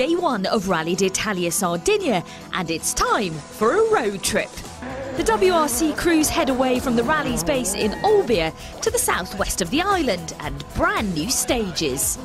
day one of Rally d'Italia Sardegna, and it's time for a road trip. The WRC crews head away from the rally's base in Olbia to the southwest of the island and brand new stages.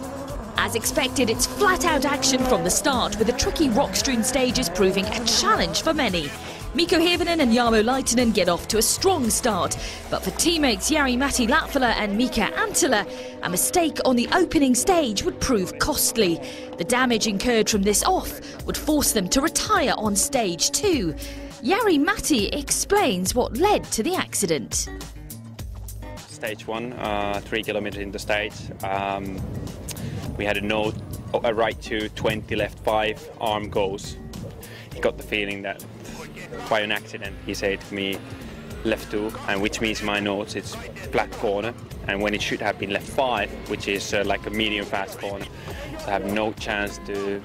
As expected, it's flat-out action from the start, with the tricky rock-strewn stages proving a challenge for many. Mikko Hirvonen and Jarmo Laitinen get off to a strong start, but for teammates Jari-Matti Latvala and Mika Anttila, a mistake on the opening stage would prove costly. The damage incurred from this off would force them to retire on stage 2. Jari-Matti explains what led to the accident. Stage 1, 3 kilometers in the stage, we had a right to 20, left 5, arm goes. He got the feeling that by an accident he said to me left 2, and which means in my notes it's flat corner, and when it should have been left 5, which is like a medium fast corner. So I have no chance to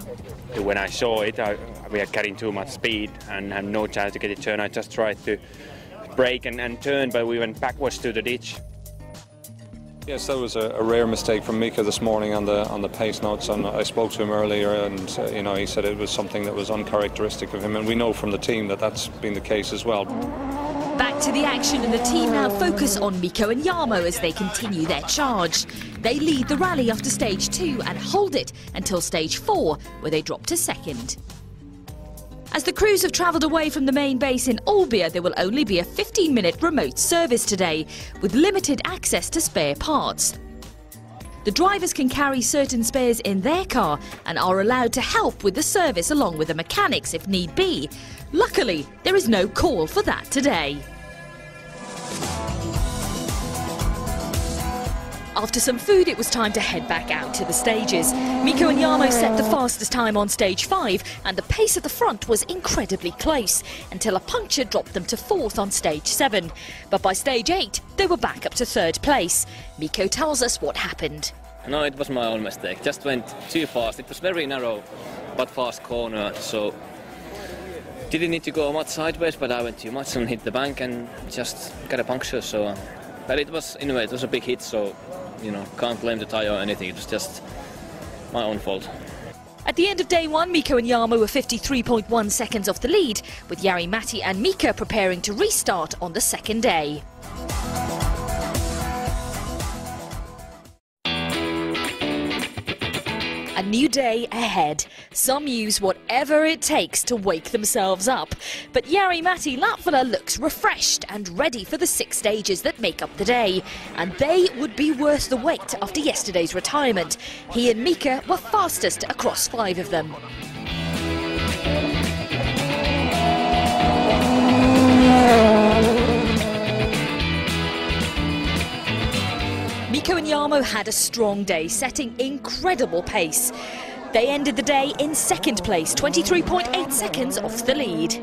when I saw it, we are carrying too much speed and had no chance to get it turned. I just tried to brake and turn, but we went backwards to the ditch. Yes, that was a rare mistake from Mika this morning on the pace notes, and I spoke to him earlier, and he said it was something that was uncharacteristic of him, and we know from the team that that's been the case as well. Back to the action, and the team now focus on Mikko and Jarmo as they continue their charge. They lead the rally after stage 2 and hold it until stage 4, where they drop to second. As the crews have travelled away from the main base in Olbia, there will only be a 15-minute remote service today, with limited access to spare parts. The drivers can carry certain spares in their car and are allowed to help with the service along with the mechanics if need be. Luckily, there is no call for that today. After some food, it was time to head back out to the stages. Mikko and Jarmo set the fastest time on stage 5, and the pace at the front was incredibly close, until a puncture dropped them to 4th on stage 7. But by stage 8, they were back up to 3rd place. Mikko tells us what happened. No, it was my own mistake. Just went too fast. It was very narrow, but fast corner, so didn't need to go much sideways, but I went too much and hit the bank and just got a puncture. So, but it was, anyway, it was a big hit, so can't blame the tyre or anything. It was just my own fault. At the end of day 1, Mikko and Jarmo were 53.1 seconds off the lead, with Jari-Matti and Mika preparing to restart on the second day. A new day ahead. Some use whatever it takes to wake themselves up. But Jari-Matti Latvala looks refreshed and ready for the 6 stages that make up the day. And they would be worth the wait after yesterday's retirement. He and Mika were fastest across 5 of them. Mikko and Jarmo had a strong day, setting incredible pace. They ended the day in 2nd place, 23.8 seconds off the lead.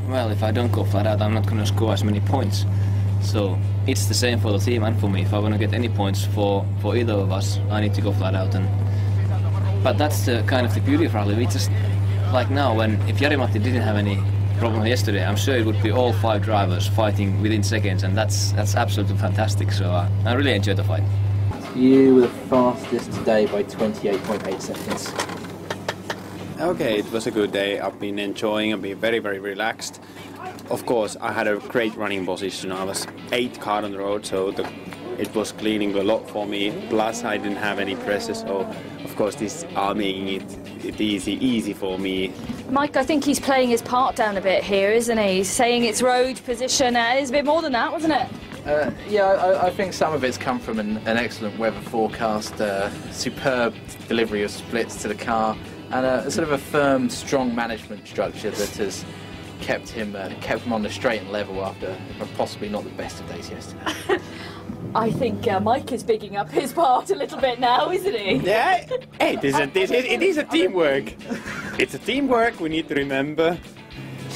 Well, if I don't go flat out, I'm not going to score as many points. So it's the same for the team and for me. If I want to get any points for either of us, I need to go flat out. But that's the kind of the beauty of rally. We just, like now, if Jari-Matti didn't have any problem yesterday, I'm sure it would be all 5 drivers fighting within seconds, and that's absolutely fantastic. So I really enjoyed the fight. You were the fastest today by 28.8 seconds. Okay, it was a good day. I've been enjoying, I've been very, very relaxed. Of course, I had a great running position. I was 8th car on the road, so it was cleaning a lot for me. Plus, I didn't have any pressure, so of course this are making it easy for me. Mike, I think he's playing his part down a bit here, isn't he? He's saying it's road position. It's a bit more than that, wasn't it? Yeah, I think some of it's come from an excellent weather forecast, superb delivery of splits to the car, and a sort of a firm, strong management structure that has kept him on the straight and level after possibly not the best of days yesterday. I think Mike is bigging up his part a little bit now, isn't he? Yeah, hey, it is a teamwork. It's a teamwork, we need to remember.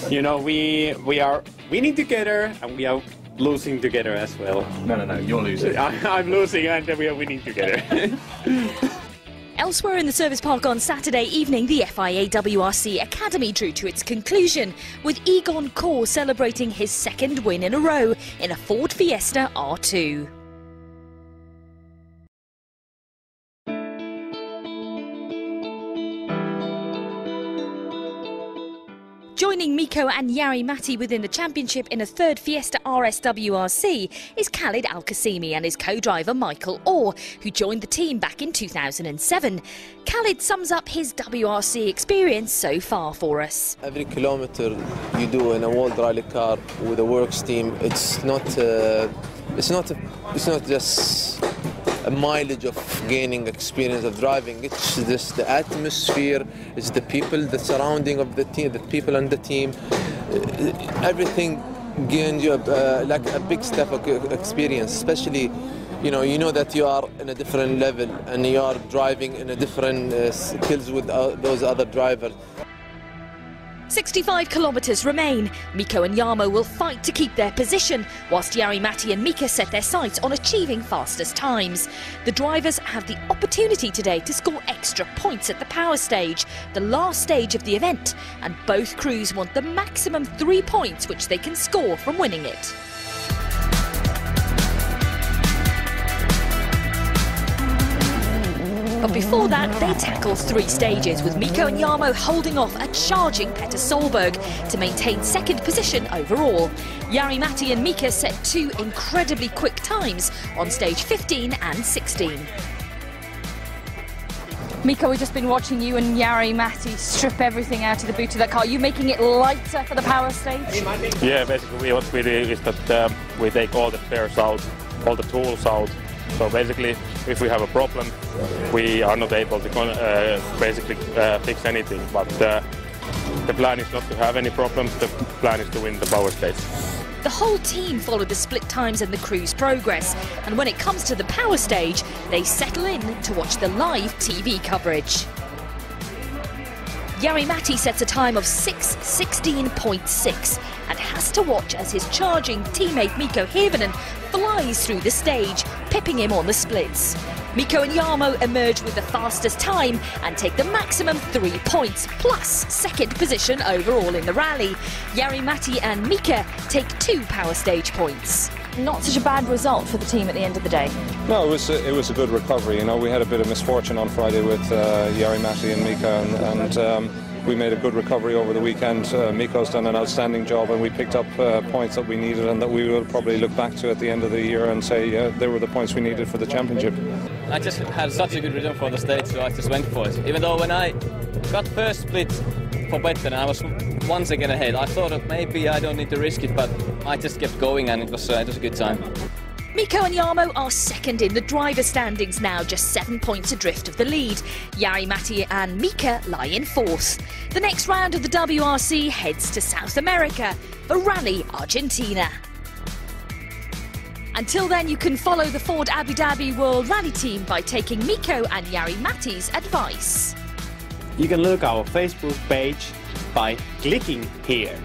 We are winning together and we are losing together as well. No, you're losing. I'm losing and we are winning together. Elsewhere in the service park on Saturday evening, the FIA WRC Academy drew to its conclusion, with Egon Kor celebrating his 2nd win in a row in a Ford Fiesta R2. Joining Mikko and Jari Matti within the championship in a third Fiesta RS WRC is Khalid Al-Qasimi and his co-driver Michael Orr, who joined the team back in 2007. Khalid sums up his WRC experience so far for us. Every kilometre you do in a World Rally car with a works team, it's not just a mileage of gaining experience of driving. It's just the atmosphere, it's the people, the surrounding of the team, the people on the team. Everything gains you like a big step of experience, especially you know that you are in a different level and you are driving in a different skills with those other drivers. 65 kilometres remain. Mikko and Jarmo will fight to keep their position, whilst Jari Matti and Mika set their sights on achieving fastest times. The drivers have the opportunity today to score extra points at the power stage, the last stage of the event, and both crews want the maximum 3 points which they can score from winning it. But before that, they tackle 3 stages, with Mikko and Jarmo holding off a charging Petter Solberg to maintain second position overall. Jari Matti and Mika set 2 incredibly quick times on stage 15 and 16. Mikko, we've just been watching you and Jari Matti strip everything out of the boot of that car. Are you making it lighter for the power stage? Yeah, basically what we do is that we take all the spares out, all the tools out. So basically, if we have a problem, we are not able to basically fix anything. But the plan is not to have any problems, the plan is to win the power stage. The whole team follow the split times and the crew's progress, and when it comes to the power stage, they settle in to watch the live TV coverage. Jari Matti sets a time of 6:16.6 and has to watch as his charging teammate Mikko Hirvonen flies through the stage, pipping him on the splits. Mikko and Jarmo emerge with the fastest time and take the maximum 3 points, plus second position overall in the rally. Jari Matti and Mika take 2 power stage points. Not such a bad result for the team at the end of the day. No, it was a good recovery. You know, we had a bit of misfortune on Friday with Jari Matti and Mika, and we made a good recovery over the weekend. Miko's done an outstanding job, and we picked up points that we needed and that we will probably look back to at the end of the year and say, yeah, they were the points we needed for the championship. I just had such a good rhythm for the stage, so I just went for it. Even though when I got first split for Petter, I was 1 second ahead. I thought that maybe I don't need to risk it, but I just kept going, and it was a good time. Mikko and Jarmo are second in the driver standings now, just 7 points adrift of the lead. Jari Matti and Mika lie in 4th. The next round of the WRC heads to South America for Rally Argentina. Until then, you can follow the Ford Abu Dhabi World Rally team by taking Mikko and Jari Matti's advice. You can look our Facebook page by clicking here.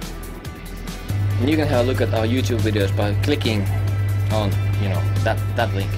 And you can have a look at our YouTube videos by clicking on, that link.